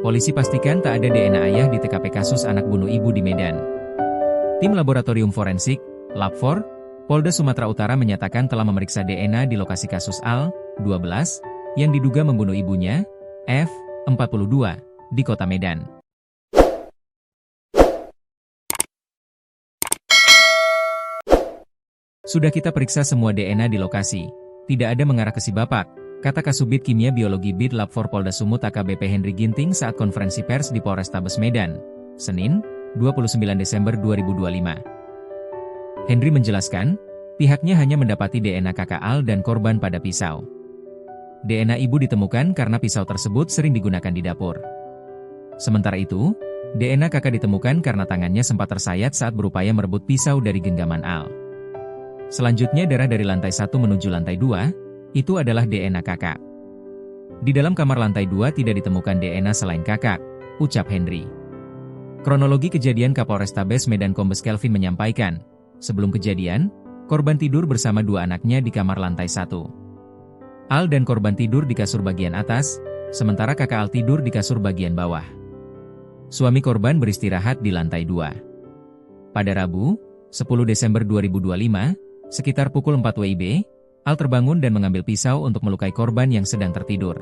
Polisi pastikan tak ada DNA ayah di TKP kasus anak bunuh ibu di Medan. Tim Laboratorium Forensik, Lab4, Polda Sumatera Utara menyatakan telah memeriksa DNA di lokasi kasus Al, 12, yang diduga membunuh ibunya, F, 42, di kota Medan. Sudah kita periksa semua DNA di lokasi. Tidak ada mengarah ke si bapak, kata Kasubit Kimia Biologi Bid Lab4 Polda Sumut AKBP Henry Ginting saat konferensi pers di Polrestabes Medan, Senin, 29 Desember 2025. Henry menjelaskan, pihaknya hanya mendapati DNA kakak Al dan korban pada pisau. DNA ibu ditemukan karena pisau tersebut sering digunakan di dapur. Sementara itu, DNA kakak ditemukan karena tangannya sempat tersayat saat berupaya merebut pisau dari genggaman Al. Selanjutnya darah dari lantai 1 menuju lantai 2, itu adalah DNA kakak. Di dalam kamar lantai 2 tidak ditemukan DNA selain kakak, ucap Henry. Kronologi kejadian Kapolrestabes Medan Kombes Kelvin menyampaikan, sebelum kejadian, korban tidur bersama dua anaknya di kamar lantai 1. Al dan korban tidur di kasur bagian atas, sementara kakak Al tidur di kasur bagian bawah. Suami korban beristirahat di lantai 2. Pada Rabu, 10 Desember 2025, sekitar pukul 4 WIB, Al terbangun dan mengambil pisau untuk melukai korban yang sedang tertidur.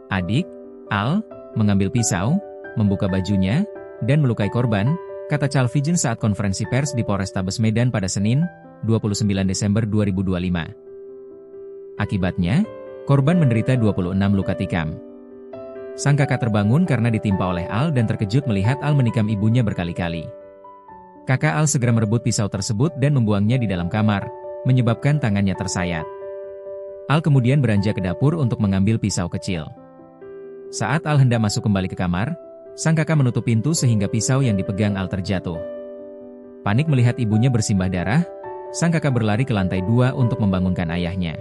Adik, Al, mengambil pisau, membuka bajunya, dan melukai korban, kata Calvijen saat konferensi pers di Polrestabes Medan pada Senin, 29 Desember 2025. Akibatnya, korban menderita 26 luka tikam. Sang kakak terbangun karena ditimpa oleh Al dan terkejut melihat Al menikam ibunya berkali-kali. Kakak Al segera merebut pisau tersebut dan membuangnya di dalam kamar, menyebabkan tangannya tersayat. Al kemudian beranjak ke dapur untuk mengambil pisau kecil. Saat Al hendak masuk kembali ke kamar, sang kakak menutup pintu sehingga pisau yang dipegang Al terjatuh. Panik melihat ibunya bersimbah darah, sang kakak berlari ke lantai 2 untuk membangunkan ayahnya.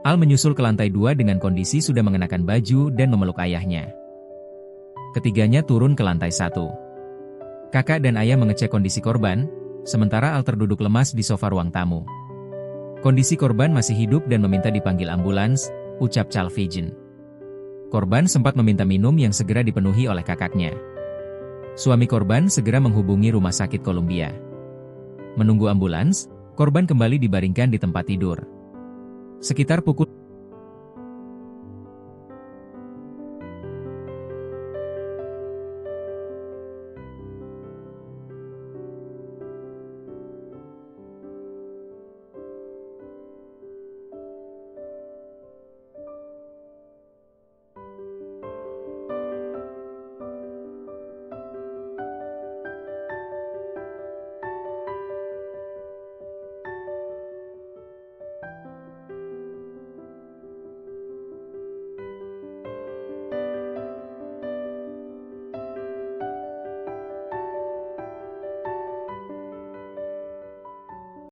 Al menyusul ke lantai 2 dengan kondisi sudah mengenakan baju dan memeluk ayahnya. Ketiganya turun ke lantai 1. Kakak dan ayah mengecek kondisi korban, sementara Al terduduk lemas di sofa ruang tamu. Kondisi korban masih hidup dan meminta dipanggil ambulans, ucap Calvijen. Korban sempat meminta minum yang segera dipenuhi oleh kakaknya. Suami korban segera menghubungi rumah sakit Columbia. Menunggu ambulans, korban kembali dibaringkan di tempat tidur. Sekitar pukul